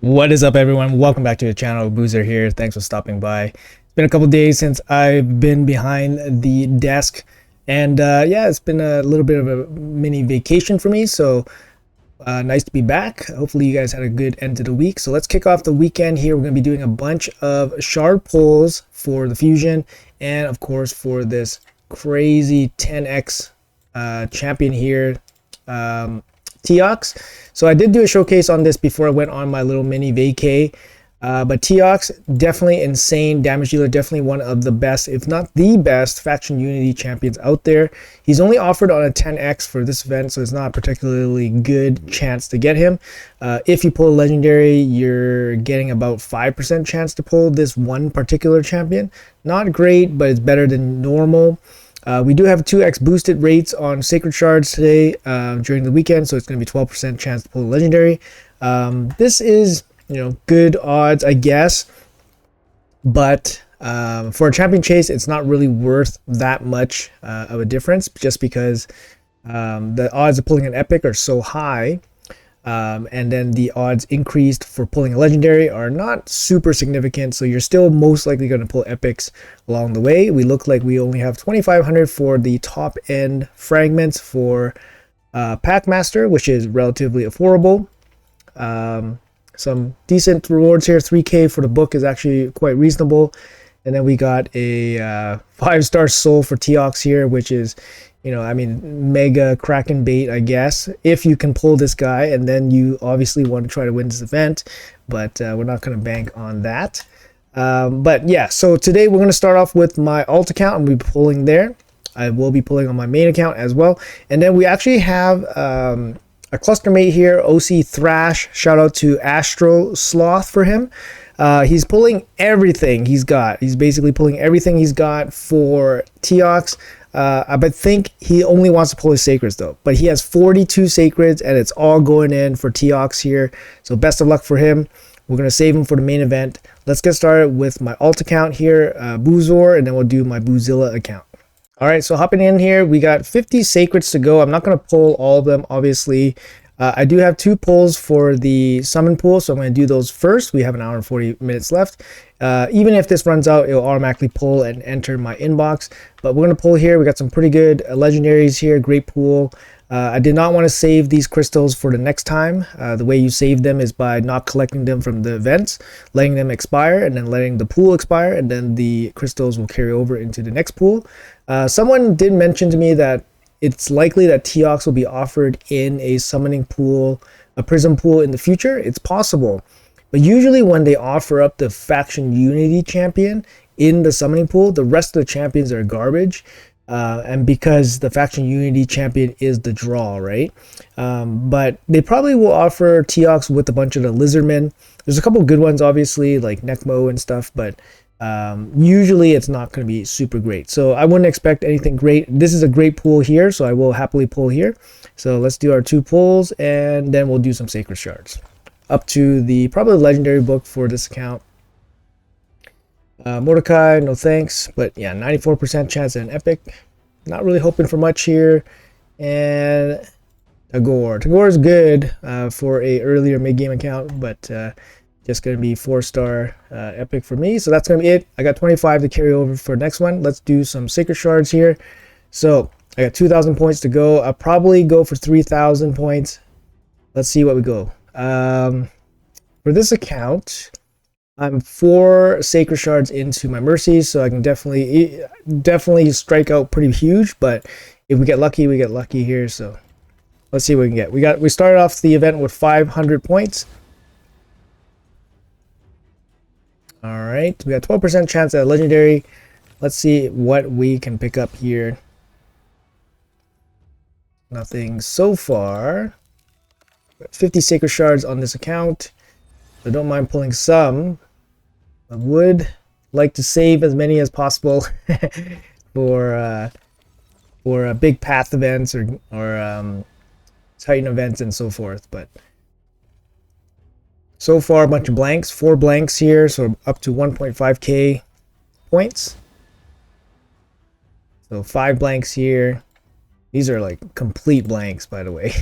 What is up, everyone? Welcome back to the channel. Boozer here. Thanks for stopping by. It's been a couple days since I've been behind the desk, and yeah, it's been a little bit of a mini vacation for me. So nice to be back. Hopefully, you guys had a good end to the week. So let's kick off the weekend here. We're going to be doing a bunch of shard pulls for the fusion, and of course for this crazy 10x champion here. Teox. So I did do a showcase on this before I went on my little mini vacay. But Teox, definitely insane damage dealer, definitely one of the best, if not the best, faction unity champions out there. He's only offered on a 10x for this event, so it's not a particularly good chance to get him. If you pull a legendary, you're getting about 5% chance to pull this one particular champion. Not great, but it's better than normal. We do have 2x boosted rates on Sacred Shards today during the weekend, so it's going to be 12% chance to pull a legendary. This is, good odds, I guess, but for a champion chase, it's not really worth that much of a difference, just because the odds of pulling an epic are so high. And then the odds increased for pulling a legendary are not super significant, so you're still most likely going to pull epics along the way. We look like we only have 2,500 for the top end fragments for Packmaster, which is relatively affordable. Some decent rewards here. 3k for the book is actually quite reasonable. And then we got a 5-star soul for Teox here, which is, mega Kraken bait, I guess, if you can pull this guy, and then you obviously want to try to win this event, but we're not going to bank on that. But yeah, so today we're going to start off with my alt account, and we'll be pulling there. I will be pulling on my main account as well. And then we actually have a cluster mate here, OC Thrash. Shout out to Astro Sloth for him. He's pulling everything he's got. He's basically pulling everything he's got for Teox. I think he only wants to pull his sacreds though, but he has 42 sacreds and it's all going in for Teox here. So best of luck for him. We're going to save him for the main event. Let's get started with my alt account here, Boozor, and then we'll do my Boozilla account. All right, so hopping in here, we got 50 sacreds to go. I'm not going to pull all of them, obviously. I do have 2 pulls for the summon pool, so I'm going to do those first. We have an hour and 40 minutes left. Even if this runs out, it'll automatically pull and enter my inbox. But we're going to pull here. We got some pretty good legendaries here. Great pool. I did not want to save these crystals for the next time. The way you save them is by not collecting them from the events, letting them expire, and then letting the pool expire, and then the crystals will carry over into the next pool. Someone did mention to me that it's likely that Teox will be offered in a summoning pool, a prism pool in the future. It's possible. But usually when they offer up the faction unity champion in the summoning pool, the rest of the champions are garbage. And because the faction unity champion is the draw, right? But they probably will offer Teox with a bunch of the lizardmen. There's a couple good ones, obviously, like Necmo and stuff, but usually it's not going to be super great. So I wouldn't expect anything great. This is a great pool here, so I will happily pull here. So let's do our 2 pulls, and then we'll do some sacred shards. Up to the probably legendary book for this account. Mordecai, no thanks, but yeah, 94% chance at an epic. Not really hoping for much here. And Tagore. Tagore is good for a earlier mid-game account, but just going to be 4-star epic for me. So that's going to be it. I got 25 to carry over for next one. Let's do some sacred shards here. So I got 2,000 points to go. I'll probably go for 3,000 points. Let's see what we go. For this account, I'm 4 sacred shards into my mercies, so I can definitely strike out pretty huge. But if we get lucky, we get lucky here. So let's see what we can get. We started off the event with 500 points. All right, we got 12% chance at a legendary. Let's see what we can pick up here. Nothing so far. 50 sacred shards on this account. I don't mind pulling some. I would like to save as many as possible for big path events or Titan events and so forth. But so far, a bunch of blanks, 4 blanks here, so up to 1.5k points. So 5 blanks here. These are like complete blanks, by the way.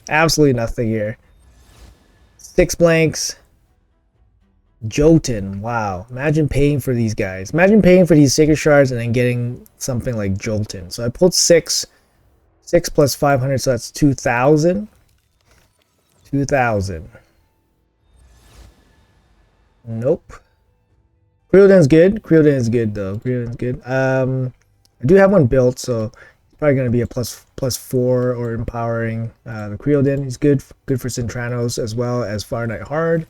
Absolutely nothing here. 6 blanks. Jotun, wow. Imagine paying for these guys. Imagine paying for these Sacred Shards and then getting something like Jolton. So I pulled 6. 6 plus 500, so that's 2,000. 2,000. Nope. Creolen's good. Creolen is good though. Creolen's good. I do have one built, so it's probably going to be a plus 4 or empowering. The Creolen is good for Centranos as well as Fire Knight Hard.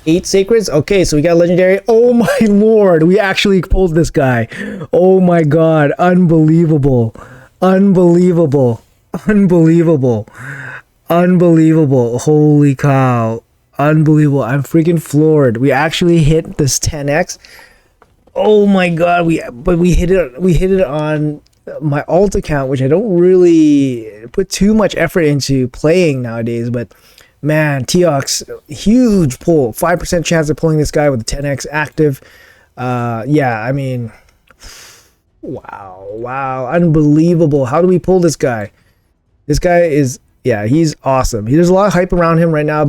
8 sacreds. Okay, so we got a legendary. Oh my lord, we actually pulled this guy. Oh my god, unbelievable. Unbelievable. Unbelievable. Unbelievable. Holy cow. Unbelievable. I'm freaking floored. We actually hit this 10x. Oh my god, we hit it on my alt account, which I don't really put too much effort into playing nowadays, but man, Teox, huge pull. 5% chance of pulling this guy with the 10x active. Yeah, I mean, wow, unbelievable. How do we pull this guy? This guy is, yeah, he's awesome. There's a lot of hype around him right now,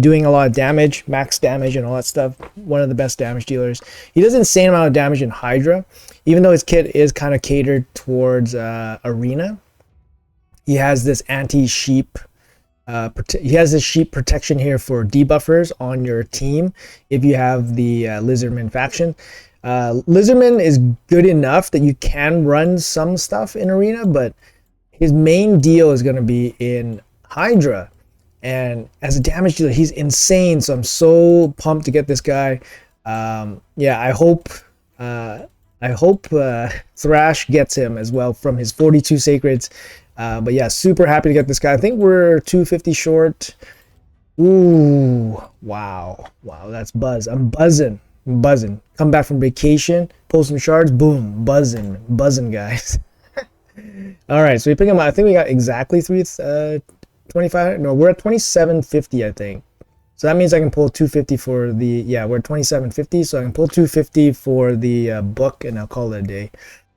doing a lot of damage, max damage and all that stuff. One of the best damage dealers. He does an insane amount of damage in Hydra, even though his kit is kind of catered towards Arena. He has this anti-sheep. He has this sheep protection here for debuffers on your team if you have the Lizardman faction. Lizardman is good enough that you can run some stuff in Arena, but his main deal is going to be in Hydra. And as a damage dealer, he's insane. So I'm so pumped to get this guy. Yeah, I hope Thrash gets him as well from his 42 sacreds. But yeah, super happy to get this guy. I think we're 250 short. Ooh, wow, that's buzz. I'm buzzing. Come back from vacation, pull some shards, boom, buzzing, guys. All right, so we pick him up. I think we got exactly 2,500. No, we're at 2,750, I think. So that means I can pull 250 for the, yeah, we're at 2,750, so I can pull 250 for the book, and I'll call it a day.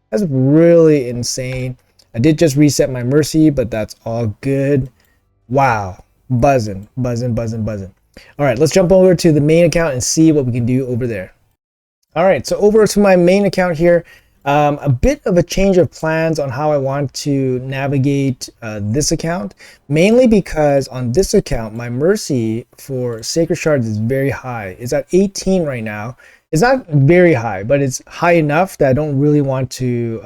That's really insane. I did just reset my Mercy, but that's all good. Wow, buzzing. All right, let's jump over to the main account and see what we can do over there. All right, so over to my main account here. A bit of a change of plans on how I want to navigate this account, mainly because on this account, my Mercy for Sacred Shards is very high. It's at 18 right now. It's not very high, but it's high enough that I don't really want to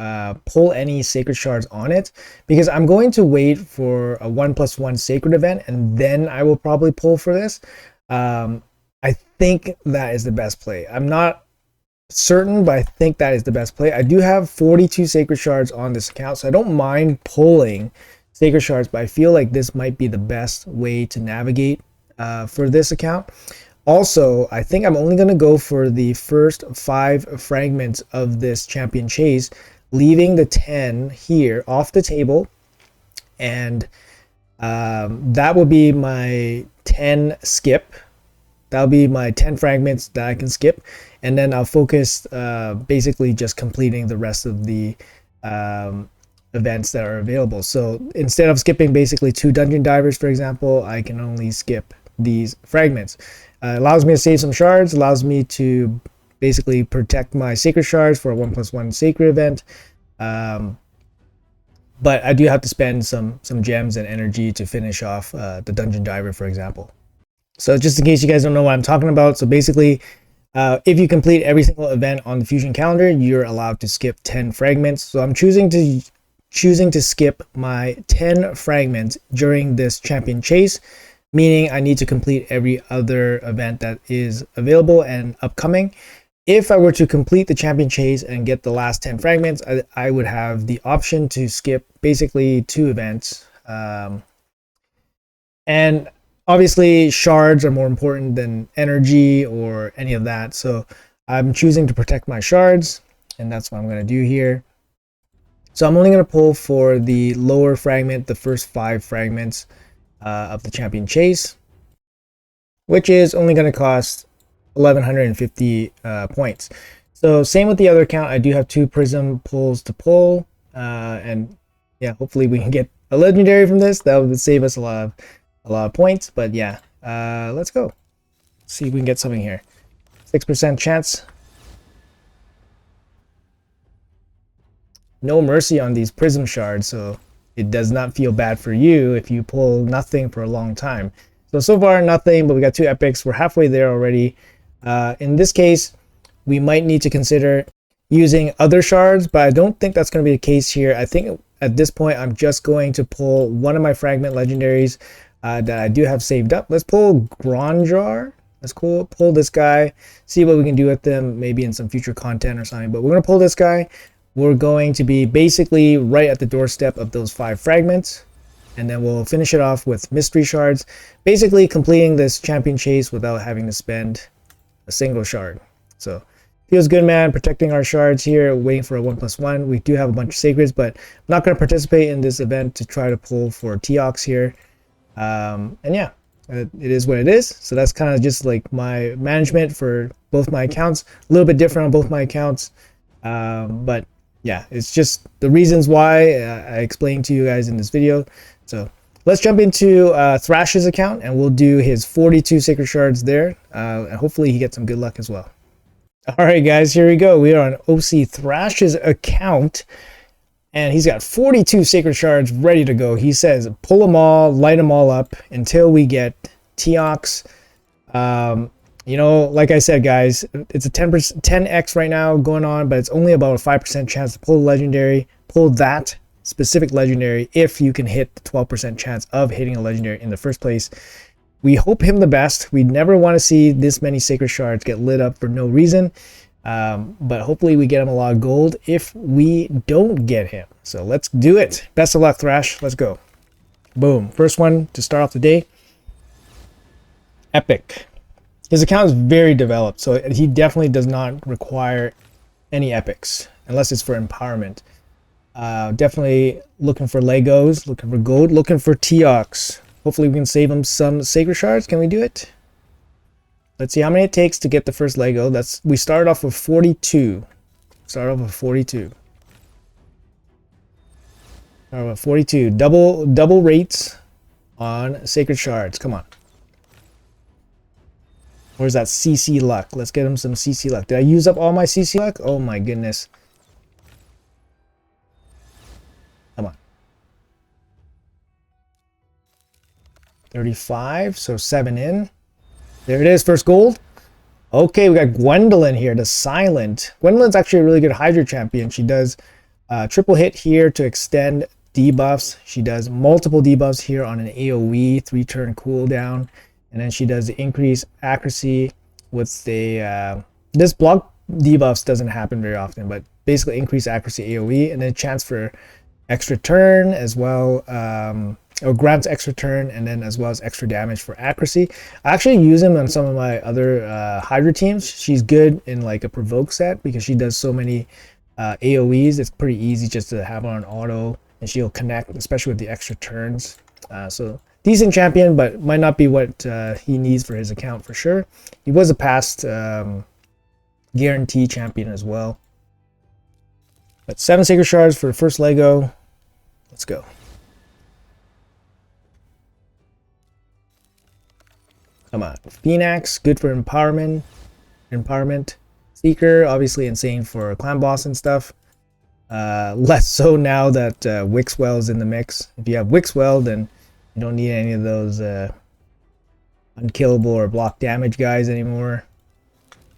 pull any Sacred Shards on it, because I'm going to wait for a 1+1 Sacred event, and then I will probably pull for this. I think that is the best play. I'm not certain, but I think that is the best play. I do have 42 Sacred Shards on this account, so I don't mind pulling Sacred Shards, but I feel like this might be the best way to navigate for this account. Also, I think I'm only going to go for the first 5 fragments of this champion chase, leaving the 10 here off the table, and that will be my 10 skip. That'll be my 10 fragments that I can skip, and then I'll focus basically just completing the rest of the events that are available. So instead of skipping basically 2 dungeon divers, for example, I can only skip these fragments. Allows me to save some shards, allows me to basically protect my sacred shards for a 1+1 sacred event. But I do have to spend some gems and energy to finish off the dungeon diver, for example. So just in case you guys don't know what I'm talking about, so basically if you complete every single event on the Fusion calendar, you're allowed to skip 10 fragments. So I'm choosing to skip my 10 fragments during this champion chase, meaning I need to complete every other event that is available and upcoming. If I were to complete the champion chase and get the last 10 fragments, I would have the option to skip basically 2 events. And obviously shards are more important than energy or any of that. So I'm choosing to protect my shards, and that's what I'm going to do here. So I'm only going to pull for the lower fragment, the first 5 fragments of the champion chase, which is only going to cost 1,150 points. So same with the other account. I do have 2 prism pulls to pull, and yeah, hopefully we can get a legendary from this. That would save us a a lot of points. But yeah, let's go. See if we can get something here. 6% chance. No mercy on these prism shards, so it does not feel bad for you if you pull nothing for a long time. So far nothing, but we got 2 epics. We're halfway there already. In this case, we might need to consider using other shards, but I don't think that's going to be the case here. I think at this point I'm just going to pull one of my fragment legendaries that I do have saved up. Let's pull Gronjar. Let's pull this guy, see what we can do with them, maybe in some future content or something. But we're going to pull this guy. We're going to be basically right at the doorstep of those 5 fragments. And then we'll finish it off with mystery shards. Basically completing this champion chase without having to spend a single shard. So feels good, man. Protecting our shards here, waiting for a 1+1. We do have a bunch of sacreds, but I'm not going to participate in this event to try to pull for Teox here. And yeah, it is what it is. So that's kind of just like my management for both my accounts. A little bit different on both my accounts. But yeah, it's just the reasons why I explained to you guys in this video. So let's jump into Thrash's account and we'll do his 42 sacred shards there. And hopefully he gets some good luck as well. All right, guys, here we go. We are on OC Thrash's account and he's got 42 sacred shards ready to go. He says, pull them all, light them all up until we get Teox. You know, like I said, guys, it's a 10x right now going on, but it's only about a 5% chance to pull legendary, pull that specific legendary if you can hit the 12% chance of hitting a legendary in the first place. We hope him the best. We never want to see this many sacred shards get lit up for no reason, but hopefully we get him a lot of gold if we don't get him. So let's do it. Best of luck, Thrash. Let's go. Boom. First one to start off the day. Epic. His account is very developed, so he definitely does not require any epics unless it's for empowerment. Definitely looking for Legos, looking for gold, looking for Teox. Hopefully we can save him some sacred shards. Can we do it? Let's see how many it takes to get the first Lego. We started off with 42. Start off with 42. Start off with 42. Double rates on sacred shards. Come on. Where's that CC luck? Let's get him some CC luck. Did I use up all my CC luck? Oh my goodness. Come on. 35, so 7 in. There it is, first gold. Okay, we got Gwendolyn here, the Silent. Gwendolyn's actually a really good Hydra champion. She does triple hit here to extend debuffs. She does multiple debuffs here on an AoE 3-turn cooldown. And then she does the increase accuracy with the this block debuffs doesn't happen very often, but basically increase accuracy AoE, and then chance for extra turn as well, or grants extra turn, and then as well as extra damage for accuracy. I actually use him on some of my other Hydra teams. She's good in like a provoke set because she does so many AoEs. It's pretty easy just to have her on auto, and she'll connect, especially with the extra turns. So decent champion, but might not be what he needs for his account for sure. He was a past guarantee champion as well. But 7 sacred shards for the first Lego. Let's go. Come on. Phoenix, good for empowerment. Seeker, obviously insane for clan boss and stuff. Less so now that Wixwell is in the mix. If you have Wixwell, then you don't need any of those unkillable or block damage guys anymore.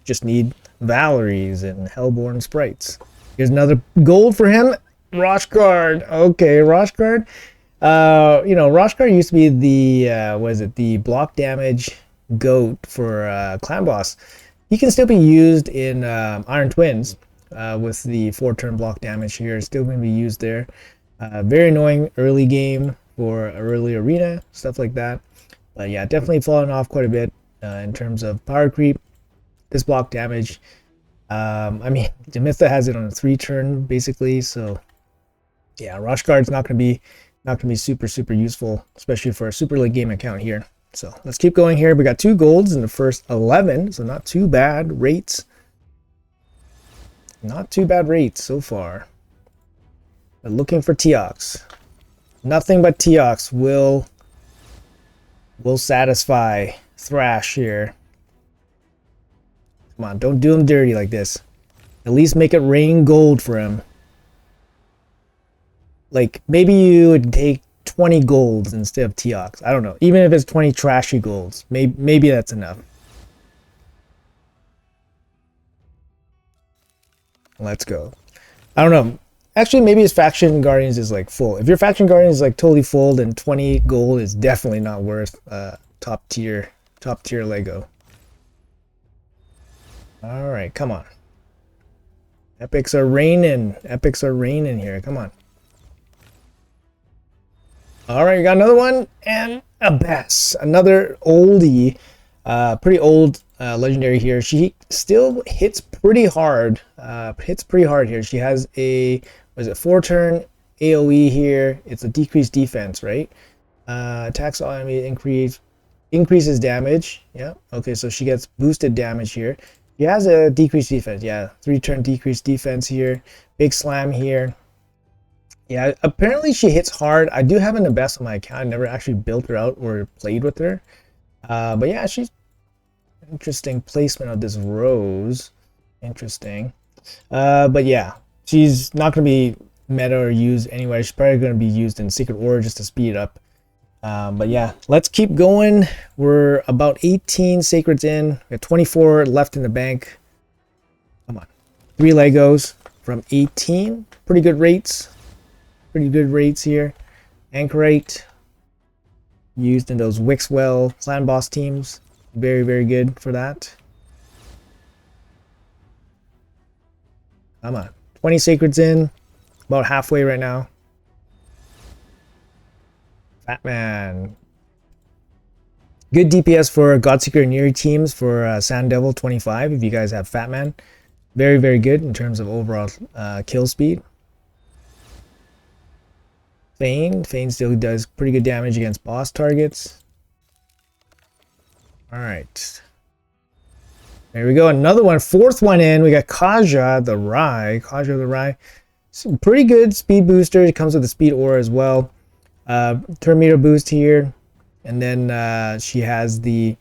Just need Valeries and Hellborn sprites. Here's another gold for him. Roshguard. Okay, Roshguard. You know, Roshguard used to be the the block damage goat for clan boss. He can still be used in Iron Twins with the 4-turn block damage here. It's still going to be used there. Very annoying early game for early arena, stuff like that. But yeah, definitely fallen off quite a bit in terms of power creep. This block damage. I mean, Demitha has it on a 3-turn basically, so yeah, Roshguard's not going to be super useful, especially for a super late game account here. So let's keep going here. We got 2 golds in the first 11, so not too bad rates. Not too bad rates so far. But looking for Teox. Nothing but Teox will will satisfy Thrash here. Come on, don't do him dirty like this. At least make it rain gold for him. Like, maybe you would take 20 golds instead of Teox. I don't know. Even if it's 20 trashy golds. Maybe that's enough. Let's go. I don't know. Actually, maybe his Faction Guardians is like full. If your Faction Guardians is like totally full, then 20 gold is definitely not worth top tier Lego. Alright, come on. Epics are raining. Epics are raining here. Come on. Alright, you got another one. And a Bess. Another oldie. Pretty old legendary here. She still hits pretty hard. Here. She has a, what is it, 4-turn AoE here. It's a decreased defense, right? Attacks all enemies, increases damage. Yeah. Okay, so she gets boosted damage here. She has a decreased defense. Yeah, 3-turn decreased defense here. Big slam here. Yeah, apparently she hits hard. I do have an Abyss on my account. I never actually built her out or played with her. But yeah, she's interesting placement of this rose. Interesting. But yeah, she's not going to be meta or used anyway. She's probably going to be used in Secret War just to speed it up. But yeah, let's keep going. We're about 18 sacreds in. We got 24 left in the bank. Come on. 3 Legos from 18. Pretty good rates. Pretty good rates here. Anchorite. Used in those Wixwell clan boss teams. Very, very good for that. Come on. 20 sacreds in. About halfway right now. Fatman. Good DPS for Godseeker and Yuri teams for Sand Devil 25 if you guys have Fatman. Very, very good in terms of overall kill speed. Fane still does pretty good damage against boss targets. Alright. There we go. Another one. 4th one in. We got Kaja the Rye. Some pretty good speed booster. It comes with a speed aura as well. Turn meter boost here. And then she has a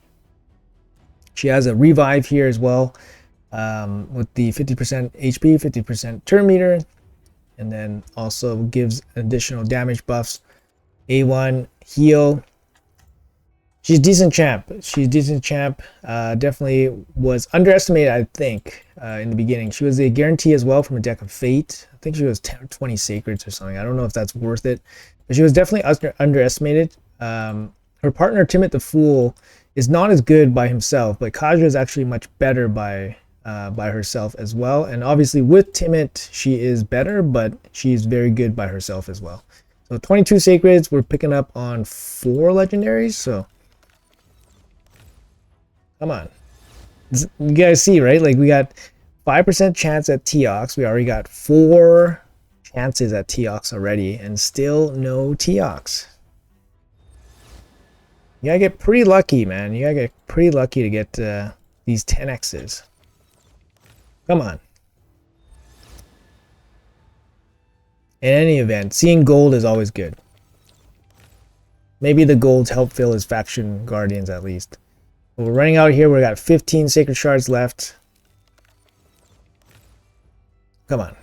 revive here as well. With the 50% HP, 50% turn meter. And then also gives additional damage buffs. A1 heal. She's decent champ. Definitely was underestimated, I think, in the beginning. She was a guarantee as well from a deck of Fate. I think she was 10 or 20 sacreds or something. I don't know if that's worth it. But she was definitely underestimated. Her partner, Timid the Fool, is not as good by himself. But Kaja is actually much better by herself as well. And obviously with Timid, she is better. But she's very good by herself as well. So 22 sacreds. We're picking up on 4 legendaries. So come on. You guys see, right? Like we got 5% chance at Teox. We already got 4 chances at Teox already. And still no Teox. You gotta get pretty lucky, man. You gotta get pretty lucky to get these 10x's. Come on. In any event, seeing gold is always good. Maybe the golds help fill his faction guardians at least. But we're running out here. We got 15 sacred shards left. Come on.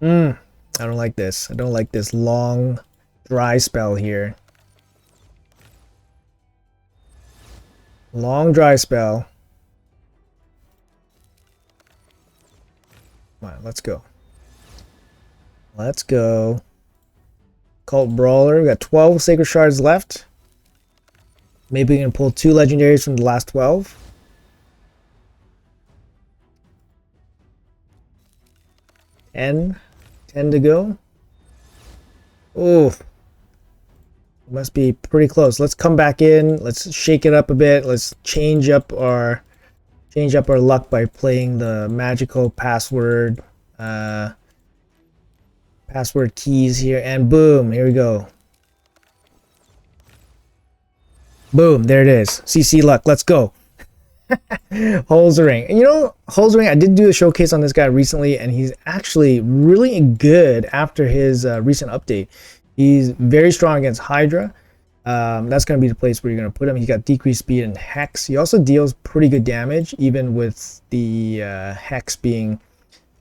I don't like this. I don't like this long dry spell here. Long dry spell. Come on, let's go. Let's go. Cult Brawler. We got 12 sacred shards left. Maybe we can pull 2 legendaries from the last 12. Ten to go. Oh, must be pretty close. Let's come back in. Let's shake it up a bit. Let's change up our luck by playing the magical password keys here, and boom, here we go. Boom, there it is. CC luck. Let's go. Holes the Ring. And you know, Holes the Ring, I did do a showcase on this guy recently, and he's actually really good after his recent update. He's very strong against Hydra. That's going to be the place where you're going to put him. He got decreased speed and hex. He also deals pretty good damage, even with the hex being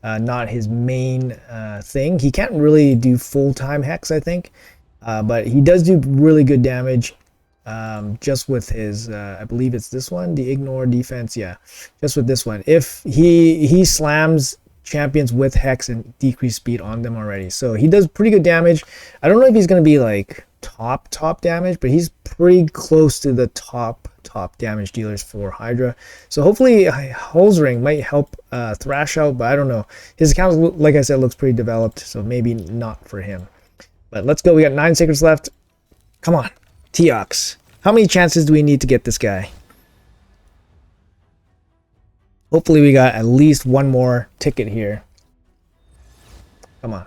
not his main thing. He can't really do full-time hex, I think, but he does do really good damage just with his, I believe it's this one, the ignore defense. Yeah, just with this one. If he slams champions with hex and decreased speed on them already, so he does pretty good damage. I don't know if he's going to be like top damage, but he's pretty close to the top damage dealers for Hydra. So hopefully Holzring might help Thrash out, but I don't know. His account, like I said, looks pretty developed, so maybe not for him. But let's go. We got 9 secrets left. Come on, Teox. How many chances do we need to get this guy? Hopefully we got at least one more ticket here. Come on.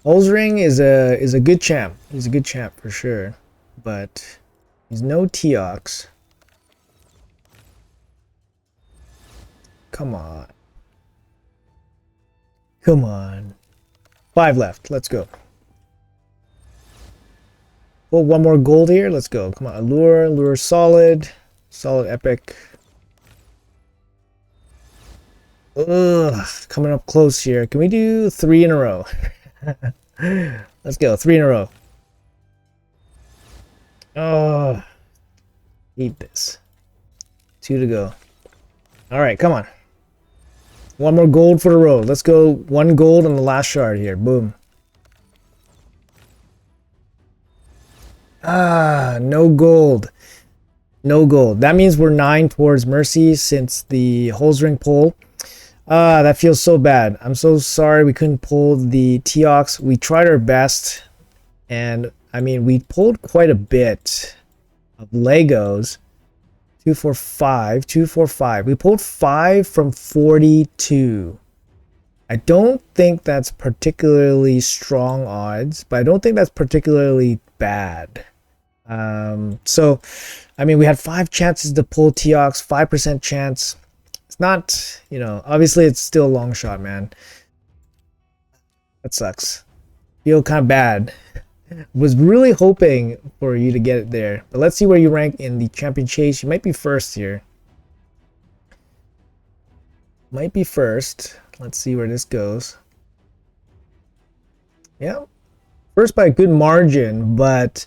Holzring is a good champ. He's a good champ for sure, but he's no Teox. Come on. Come on. 5 left. Let's go. Well, one more gold here. Let's go. Come on. Allure solid. Solid epic. Ugh, coming up close here. Can we do 3 in a row? Let's go. 3 in a row. Oh, eat this. 2 to go. All right, come on. One more gold for the road. Let's go. 1 gold on the last shard here. Boom. Ah, no gold. No gold. That means we're 9 towards Mercy since the Holzring pull. That feels so bad. I'm so sorry we couldn't pull the Teox. We tried our best, and I mean, we pulled quite a bit of Legos. 245, 245. We pulled 5 from 42. I don't think that's particularly strong odds, but I don't think that's particularly bad. So, I mean, we had 5 chances to pull Teox, 5% chance. It's not, you know, obviously it's still a long shot, man. That sucks. Feel kind of bad. Was really hoping for you to get it there. But let's see where you rank in the champion chase. You might be first here. Might be first. Let's see where this goes. Yeah. First by a good margin, but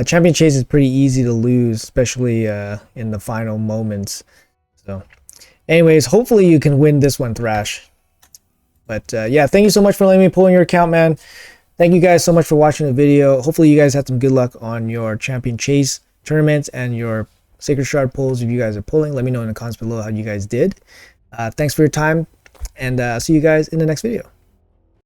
champion chase is pretty easy to lose, especially in the final moments. So anyways, hopefully you can win this one, Thrash. But yeah, thank you so much for letting me pull in your account, man. Thank you guys so much for watching the video. Hopefully you guys had some good luck on your champion chase tournaments and your sacred shard pulls. If you guys are pulling, let me know in the comments below how you guys did. Thanks for your time, and see you guys in the next video.